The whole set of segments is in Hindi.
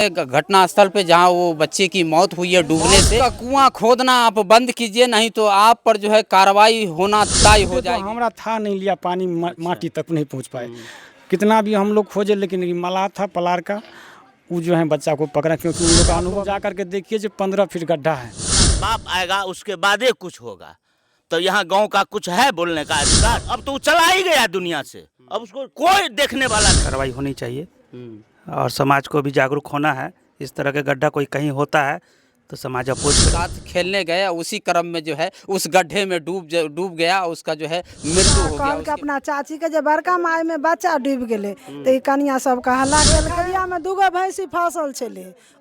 घटना स्थल पे जहां वो बच्चे की मौत हुई है डूबने से। कुआं खोदना आप बंद कीजिए, नहीं तो आप पर जो है कार्रवाई होना तय हो जाएगी। हमारा था नहीं लिया, पानी माटी तक नहीं पहुंच पाए। कितना भी हम लोग खोजे, लेकिन ये मलाह था पलार का, वो जो है बच्चा को पकड़ा, क्योंकि उन लोग का अनुभव जा करके देखिए जो 15 फीट गड्ढा है। बाप आएगा उसके बाद ही कुछ होगा, तो यहाँ गांव का कुछ है बोलने का अधिकार? अब तो चला ही गया दुनिया से, अब उसको कोई देखने वाला नहीं। कार्रवाई होनी चाहिए और समाज को भी जागरूक होना है। इस तरह के गड्ढा कोई कहीं होता है तो समाज अपोज साथ खेलने गए, उसी क्रम में जो है उस गड्ढे में डूब गया, उसका जो है मृत्यु हो गया। के अपना चाची के जो बड़का माय में बच्चा डूब गए, तो कनिया सब कहला गेल खदिया में दूगो भैंसी फसल छे,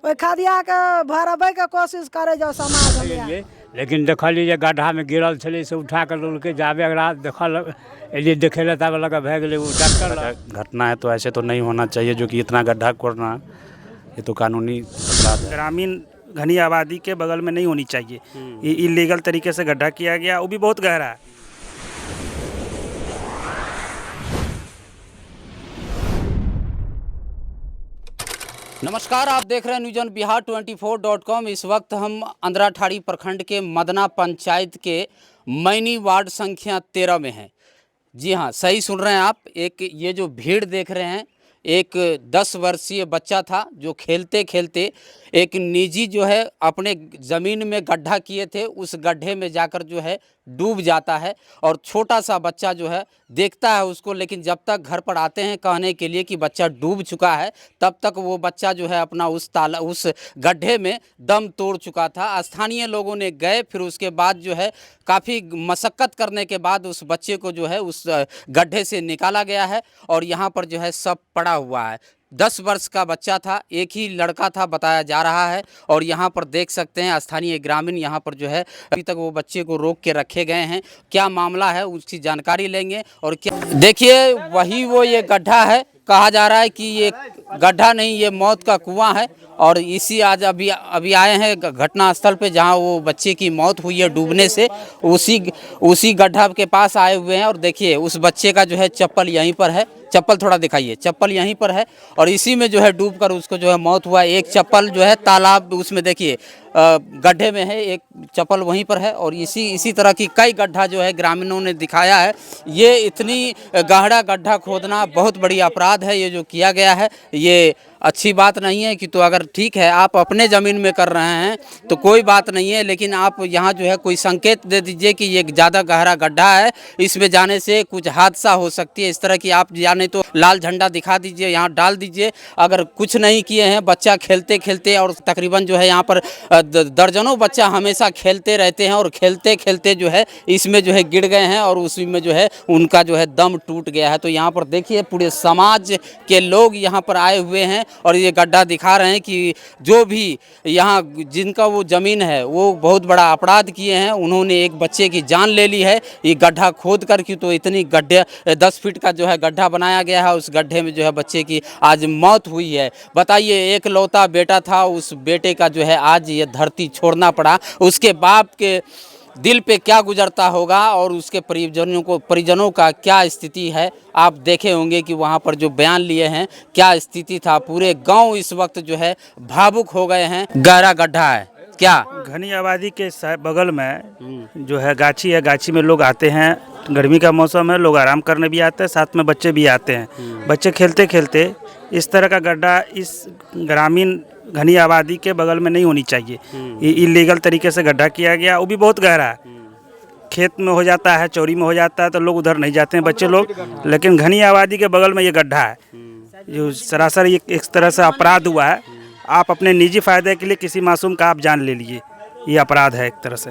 ओई खदिया के भरबे के कोशिश करे जो समाज में। लेकिन देखलिए गड्ढा में गिरल छे से उठा कर लोग के जाबे रात देखल एलिए देखे ले तब लगा भए गेले। वो डॉक्टर घटना है तो ऐसे तो नहीं होना चाहिए, जो कि इतना गड्ढा खोदना ये तो कानूनी अपराध है। ग्रामीण घनी आबादी के बगल में नहीं होनी चाहिए। ये इलीगल तरीके से गड्ढा किया गया, वो भी बहुत गहरा है। नमस्कार, आप देख रहे हैं न्यूज़ ऑन बिहार 24.com। इस वक्त हम अंद्राठाड़ी प्रखंड के मदना पंचायत के मैनी वार्ड संख्या 13 में हैं। जी हाँ, सही सुन रहे हैं आप। एक ये जो भीड़ देख रहे हैं, एक 10 वर्षीय बच्चा था जो खेलते खेलते एक निजी जो है अपने ज़मीन में गड्ढा किए थे, उस गड्ढे में जाकर जो है डूब जाता है। और छोटा सा बच्चा जो है देखता है उसको, लेकिन जब तक घर पर आते हैं कहने के लिए कि बच्चा डूब चुका है, तब तक वो बच्चा जो है अपना उस गड्ढे में दम तोड़ चुका था। स्थानीय लोगों ने गए, फिर उसके बाद जो है काफ़ी मशक्क़त करने के बाद उस बच्चे को जो है उस गड्ढे से निकाला गया है और यहाँ पर जो है सब पड़ा हुआ है। 10 वर्ष का बच्चा था, एक ही लड़का था बताया जा रहा है। और यहाँ पर देख सकते हैं स्थानीय ग्रामीण यहाँ पर जो है अभी तक वो बच्चे को रोक के रखे गए हैं। क्या मामला है उसकी जानकारी लेंगे। और क्या देखिए, वही वो ये गड्ढा है, कहा जा रहा है कि ये गड्ढा नहीं, ये मौत का कुआं है। और इसी आज अभी आए हैं घटना स्थल पे जहां वो बच्चे की मौत हुई है डूबने से, उसी गड्ढा के पास आए हुए हैं। और देखिए उस बच्चे का जो है चप्पल यहीं पर है, चप्पल थोड़ा दिखाइए, चप्पल यहीं पर है और इसी में जो है डूबकर उसको जो है मौत हुआ। एक चप्पल जो है तालाब उसमें देखिए गड्ढे में है, एक चप्पल वहीं पर है। और इसी तरह की कई गड्ढा जो है ग्रामीणों ने दिखाया है। ये इतनी गहरा गड्ढा खोदना बहुत बड़ी अपराध है, ये जो किया गया है ये अच्छी बात नहीं है। कि तो अगर ठीक है आप अपने ज़मीन में कर रहे हैं तो कोई बात नहीं है, लेकिन आप यहाँ जो है कोई संकेत दे दीजिए कि ये ज़्यादा गहरा गड्ढा है, इसमें जाने से कुछ हादसा हो सकती है। इस तरह की आप जाने तो लाल झंडा दिखा दीजिए, यहाँ डाल दीजिए। अगर कुछ नहीं किए हैं, बच्चा खेलते खेलते, और तकरीबन जो है यहाँ पर दर्जनों बच्चा हमेशा खेलते रहते हैं और खेलते खेलते जो है इसमें जो है गिर गए हैं और उसी में जो है उनका जो है दम टूट गया है। तो यहाँ पर देखिए पूरे समाज के लोग यहाँ पर आए हुए हैं और ये गड्ढा दिखा रहे हैं कि जो भी यहाँ जिनका वो ज़मीन है वो बहुत बड़ा अपराध किए हैं। उन्होंने एक बच्चे की जान ले ली है ये गड्ढा खोद कर। क्यों तो इतनी गड्ढे 10 फीट का जो है गड्ढा बनाया गया है, उस गड्ढे में जो है बच्चे की आज मौत हुई है। बताइए, एक लौता बेटा था, उस बेटे का जो है आज ये धरती छोड़ना पड़ा। उसके बाप के दिल पे क्या गुजरता होगा और उसके परिजनों का क्या स्थिति है। आप देखे होंगे कि वहाँ पर जो बयान लिए हैं क्या स्थिति था। पूरे गांव इस वक्त जो है भावुक हो गए हैं। गहरा गड्ढा है क्या? घनी आबादी के बगल में जो है गाछी है, गाछी में लोग आते हैं। गर्मी का मौसम है, लोग आराम करने भी आते हैं, साथ में बच्चे भी आते हैं। बच्चे खेलते खेलते इस तरह का गड्ढा इस ग्रामीण घनी आबादी के बगल में नहीं होनी चाहिए। ये इलीगल तरीके से गड्ढा किया गया, वो भी बहुत गहरा है। खेत में हो जाता है, चौड़ी में हो जाता है तो लोग उधर नहीं जाते हैं बच्चे लोग, लेकिन घनी आबादी के बगल में ये गड्ढा है जो सरासर एक तरह से अपराध हुआ है। आप अपने निजी फायदे के लिए किसी मासूम का आप जान ले लिए, ये अपराध है एक तरह से।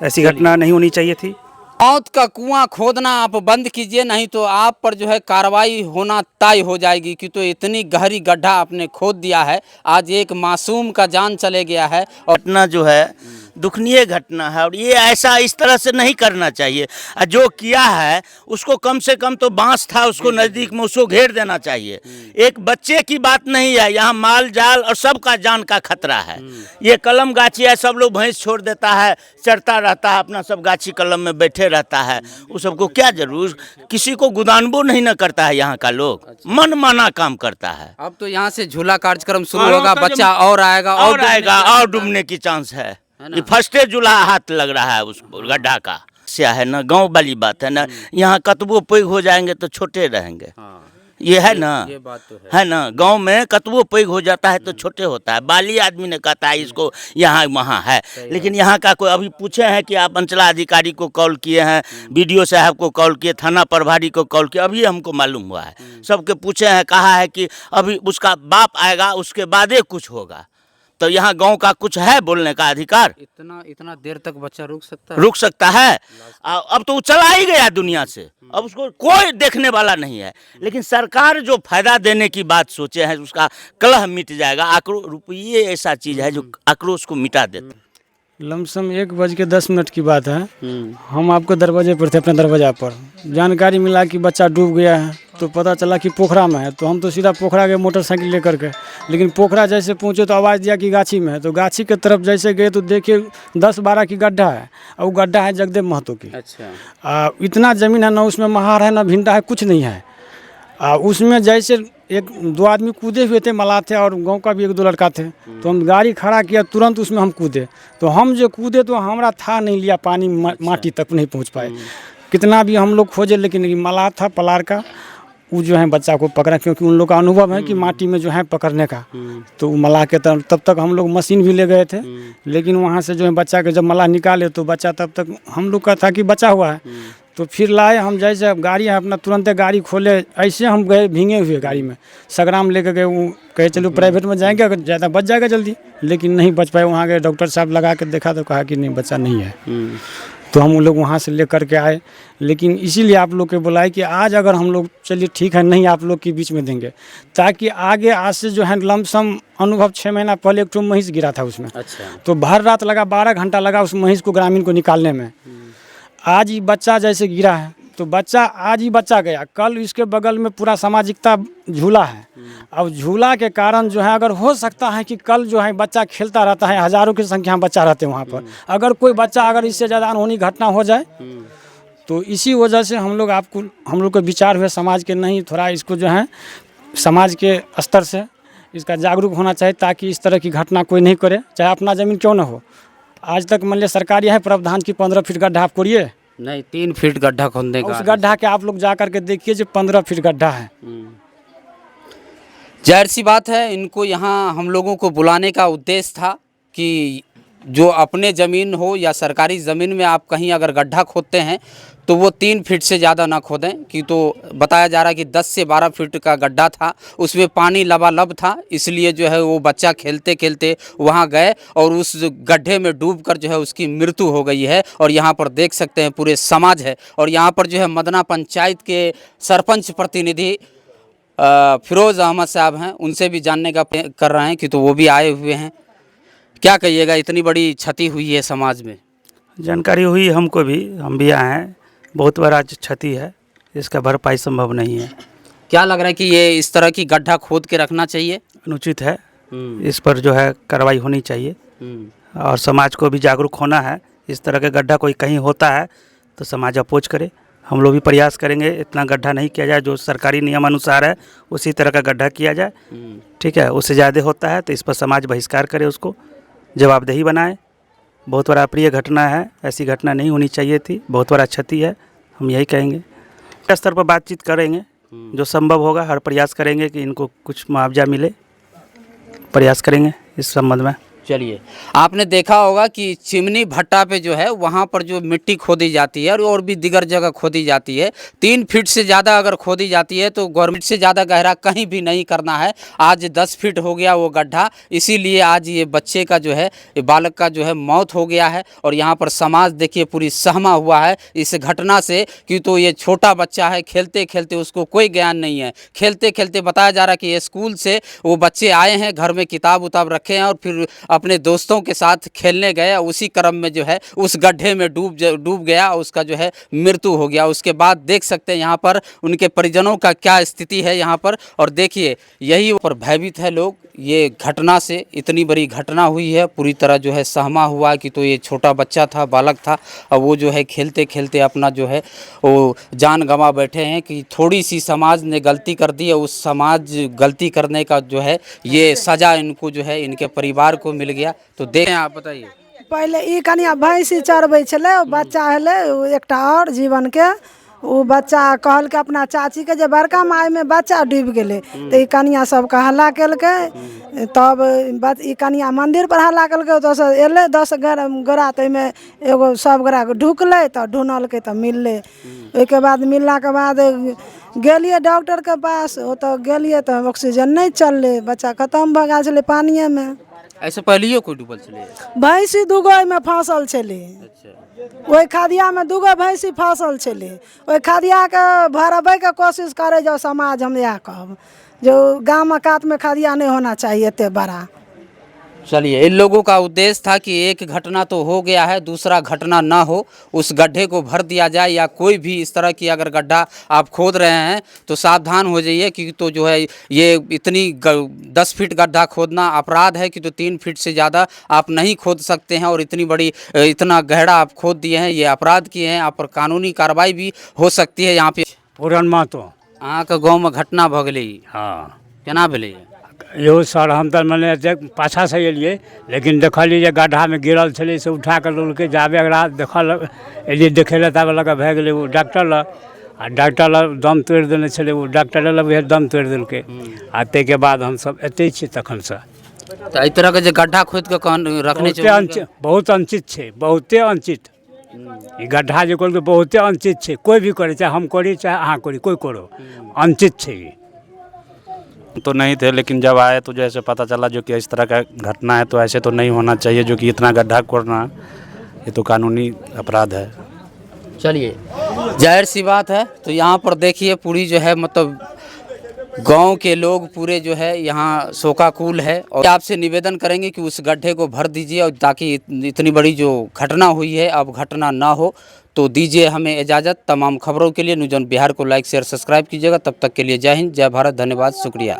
ऐसी घटना नहीं होनी चाहिए थी। मौत का कुआं खोदना आप बंद कीजिए, नहीं तो आप पर जो है कार्रवाई होना तय हो जाएगी। कि तो इतनी गहरी गड्ढा आपने खोद दिया है, आज एक मासूम का जान चले गया है। और घटना जो है दुखनीय घटना है और ये ऐसा इस तरह से नहीं करना चाहिए। और जो किया है उसको कम से कम तो बांस था उसको नज़दीक में उसको घेर देना चाहिए। एक बच्चे की बात नहीं है, यहाँ माल जाल और सबका जान का खतरा है। ये कलम गाछी है, सब लोग भैंस छोड़ देता है, चरता रहता है, अपना सब गाछी कलम में बैठे रहता है। वो सबको क्या जरूर, किसी को गुदानबो नहीं न करता है यहाँ का लोग, मन माना काम करता है। अब तो यहाँ से झूला कार्यक्रम शुरू होगा, बच्चा और आएगा और आएगा और डूबने की चांस है। ये फर्स्टे जुला हाथ लग रहा है उस गड्ढा का। क्या है ना, गांव वाली बात है ना, यहाँ कतबो पैघ हो जाएंगे तो छोटे रहेंगे। ये है ना, ये बात तो है ना, गांव में कतबो पैघ हो जाता है तो छोटे होता है। बाली आदमी ने कहता है इसको यहाँ वहाँ है, लेकिन यहाँ का कोई अभी पूछे हैं कि आप अंचलाधिकारी को कॉल किए हैं, बीडीओ साहब को कॉल किए, थाना प्रभारी को कॉल किए, अभी हमको मालूम हुआ है। सबके पूछे हैं, कहा है कि अभी उसका बाप आएगा उसके बाद ही कुछ होगा। तो यहाँ गांव का कुछ है बोलने का अधिकार? इतना देर तक बच्चा रुक सकता है? रुक सकता है। अब तो वो चला ही गया दुनिया से, अब उसको कोई देखने वाला नहीं है। लेकिन सरकार जो फायदा देने की बात सोचे है उसका कलह मिट जाएगा। आक्रोश, रुपये ऐसा चीज है जो आक्रोश को मिटा देता है। लमसम 1:10 की बात है, हम आपके दरवाजे पर थे, अपने दरवाजा पर जानकारी मिला कि बच्चा डूब गया है। तो पता चला कि पोखरा में है, तो हम तो सीधा पोखरा गए मोटरसाइकिल लेकर के। लेकिन पोखरा जैसे पहुँचे तो आवाज़ दिया कि गाछी में है। तो गाछी के तरफ जैसे गए तो देखिए 10-12 की गड्ढा है, और वो गड्ढा है जगदेव महतो की। अच्छा। इतना ज़मीन है ना, उसमें महार है ना भिंडा है, कुछ नहीं है। उसमें जैसे 1-2 आदमी कूदे हुए थे, मलाह थे और गांव का भी 1-2 लड़का थे। तो हम गाड़ी खड़ा किया, तुरंत उसमें हम कूदे। तो हम जो कूदे तो हमारा था नहीं लिया, पानी माटी तक नहीं पहुंच पाए। कितना भी हम लोग खोजे, लेकिन मलाह था पलार का, वो जो है बच्चा को पकड़ा, क्योंकि उन लोग का अनुभव है कि माटी में जो है पकड़ने का। तो मलाह के तब तक हम लोग मशीन भी ले गए थे, लेकिन वहाँ से जो है बच्चा के जब मलाह निकाले तो बच्चा तब तक हम लोग का था कि बचा हुआ है। तो फिर लाए हम, जैसे अब गाड़ी है अपना, तुरंत गाड़ी खोले, ऐसे हम गए भीगे हुए गाड़ी में, संग्राम लेकर गए। वो कहे चलो प्राइवेट में जाएंगे, अगर ज़्यादा बच जाएगा जल्दी, लेकिन नहीं बच पाए। वहाँ गए, डॉक्टर साहब लगा के देखा तो कहा कि नहीं बच्चा नहीं है। तो हम लोग वहाँ से ले करके आए। लेकिन इसीलिए आप लोग के बुलाए कि आज अगर हम लोग, चलिए ठीक है, नहीं आप लोग के बीच में देंगे, ताकि आगे आज से जो है लमसम अनुभव 6 महीना पहले एक महिष गिरा था उसमें। अच्छा। तो भर रात लगा, 12 घंटा लगा उस महिष को, ग्रामीण को निकालने में। आज ही बच्चा जैसे गिरा है, तो बच्चा आज ही बच्चा गया, कल इसके बगल में पूरा सामाजिकता झूला है। अब झूला के कारण जो है, अगर हो सकता है कि कल जो है बच्चा खेलता रहता है, हज़ारों की संख्या में बच्चा रहते हैं वहाँ पर, अगर कोई बच्चा अगर इससे ज़्यादा अनहोनी घटना हो जाए, तो इसी वजह से हम लोग के विचार हुए समाज के, नहीं थोड़ा इसको जो है समाज के स्तर से इसका जागरूक होना चाहिए, ताकि इस तरह की घटना कोई नहीं करे, चाहे अपना ज़मीन क्यों ना हो। आज तक मान लिया सरकार यह है प्रावधान की 15 फीट गड्ढा आप कोरिए, नहीं 3 फीट गड्ढा खोदने का। उस गड्ढा के आप लोग जा करके देखिए जो 15 फीट गड्ढा है। जाहिर सी बात है, इनको यहाँ हम लोगों को बुलाने का उद्देश्य था कि जो अपने ज़मीन हो या सरकारी ज़मीन में आप कहीं अगर गड्ढा खोदते हैं तो वो 3 फीट से ज़्यादा ना खोदें। कि तो बताया जा रहा है कि 10 से 12 फीट का गड्ढा था, उसमें पानी लबालब था, इसलिए जो है वो बच्चा खेलते खेलते वहाँ गए और उस गड्ढे में डूबकर जो है उसकी मृत्यु हो गई है। और यहाँ पर देख सकते हैं पूरे समाज है, और यहाँ पर जो है मदना पंचायत के सरपंच प्रतिनिधि फिरोज़ अहमद साहब हैं, उनसे भी जानने का कर रहे हैं कि तो वो भी आए हुए हैं। क्या कहिएगा, इतनी बड़ी क्षति हुई है समाज में? जानकारी हुई हमको भी, हम भी आए हैं। बहुत बड़ा क्षति है, इसका भरपाई संभव नहीं है। क्या लग रहा है कि ये इस तरह की गड्ढा खोद के रखना चाहिए? अनुचित है, इस पर जो है कार्रवाई होनी चाहिए और समाज को भी जागरूक होना है। इस तरह का गड्ढा कोई कहीं होता है तो समाज अपोज करे। हम लोग भी प्रयास करेंगे इतना गड्ढा नहीं किया जाए, जो सरकारी नियम अनुसार है उसी तरह का गड्ढा किया जाए। ठीक है, उससे ज़्यादा होता है तो इस पर समाज बहिष्कार करे, उसको जवाबदेही बनाए। बहुत बड़ा अप्रिय घटना है, ऐसी घटना नहीं होनी चाहिए थी, बहुत बड़ा क्षति है। हम यही कहेंगे, स्तर पर बातचीत करेंगे, जो संभव होगा हर प्रयास करेंगे कि इनको कुछ मुआवजा मिले, प्रयास करेंगे इस संबंध में। चलिए, आपने देखा होगा कि चिमनी भट्टा पे जो है वहाँ पर जो मिट्टी खोदी जाती है और भी दिगर जगह खोदी जाती है, 3 फीट से ज़्यादा अगर खोदी जाती है तो गवर्नमेंट से ज़्यादा गहरा कहीं भी नहीं करना है। आज 10 फीट हो गया वो गड्ढा, इसीलिए आज ये बच्चे का जो है, ये बालक का जो है मौत हो गया है। और यहाँ पर समाज देखिए पूरी सहमा हुआ है इस घटना से, कि तो ये छोटा बच्चा है, खेलते खेलते उसको कोई ज्ञान नहीं है, खेलते खेलते बताया जा रहा है कि ये स्कूल से वो बच्चे आए हैं, घर में किताब उताब रखे हैं और फिर अपने दोस्तों के साथ खेलने गए, उसी क्रम में जो है उस गड्ढे में डूब गया, उसका जो है मृत्यु हो गया। उसके बाद देख सकते हैं यहाँ पर उनके परिजनों का क्या स्थिति है यहाँ पर। और देखिए यही पर भयभीत है लोग, ये घटना से, इतनी बड़ी घटना हुई है, पूरी तरह जो है सहमा हुआ कि तो ये छोटा बच्चा था, बालक था, और वो जो है खेलते खेलते अपना जो है वो जान गंवा बैठे हैं कि थोड़ी सी समाज ने गलती कर दी है, उस समाज गलती करने का जो है ये सज़ा इनको जो है इनके परिवार को मिल गया। तो देखें, आप बताइए। पहले ई कनिया भैंसी चरबै छलै, बच्चा हलै एकटा और जीवन के, वो बच्चा कहल के अपना चाची के जे बड़का माय में बच्चा डूब गेलै, तो ई कनिया सबके हल्ला केलकै। तब ई कनिया मंदिर पर हल्ला केलकै, ओतऽ एलै 10 गोरा, तो ओहिमे एगो सब गोरा ढुकलै, तो ढूंढलकै तो मिललै। ओहिके बाद मिलला के बाद गेलिए डॉक्टर के पास, ओतऽ गेलिए तो ऑक्सीजन नहीं चललै, बच्चा खत्म भऽ गेल छलै पानिये में। ऐसे पहले कोई डूबल चले? भैंसी दूगो में फांसल छलै, ओहि खदिया में दूगो भैंसी फांसल छलै। ओहि खदिया के भरबै के कोशिश करे जो समाज, हम यह कहब जो गाँव कात में खदिया नहीं होना चाहिए इतने बड़ा। चलिए, इन लोगों का उद्देश्य था कि एक घटना तो हो गया है, दूसरा घटना ना हो, उस गड्ढे को भर दिया जाए, या कोई भी इस तरह की अगर गड्ढा आप खोद रहे हैं तो सावधान हो जाइए कि तो जो है ये इतनी 10 फीट गड्ढा खोदना अपराध है कि तो 3 फीट से ज़्यादा आप नहीं खोद सकते हैं, और इतनी बड़ी इतना गहरा आप खोद दिए हैं, ये अपराध किए हैं, आप पर कानूनी कार्रवाई भी हो सकती है। यहाँ पे पूरन मातो अहाँ के गाँव में घटना भऽ गेलै, हाँ केना भेलै? यहो सर, हम तो मैंने पाछा से एलिए, लेकिन देखलिए जे गड्ढा में गिरल छलै, से उठा के लोलके जाबे एकरा देखल एलिए देखे ले, तब लगे भए गेलै वो डॉक्टर लग, आ डॉक्टर लग दम तोड़ि देने छलै, वो डॉक्टर लग भी दम तोड़ि देलकै। आ ताहिके बाद हमसब एतै छी तखन से। तो एहि तरह के जे गड्ढा खोद के रखने बहुत अनुचित छै, बहुते अनुचित। ई गड्ढा जे कहलकै बहुते अनुचित छै, कोई भी करे, चाहे हम करी चाहे अहाँ करी, कोई करो, अनुचित छै। तो नहीं थे, लेकिन जब आए तो जैसे पता चला जो कि इस तरह का घटना है, तो ऐसे तो नहीं होना चाहिए, जो कि इतना गड्ढा खोदना ये तो कानूनी अपराध है। चलिए, जाहिर सी बात है। तो यहाँ पर देखिए पूरी जो है मतलब गांव के लोग पूरे जो है यहाँ शोकाकुल है, और आपसे निवेदन करेंगे कि उस गड्ढे को भर दीजिए, और ताकि इतनी बड़ी जो घटना हुई है अब घटना ना हो। तो दीजिए हमें इजाज़त। तमाम खबरों के लिए न्यूज़ ऑन बिहार को लाइक शेयर सब्सक्राइब कीजिएगा। तब तक के लिए जय हिंद, जय भारत, धन्यवाद, शुक्रिया।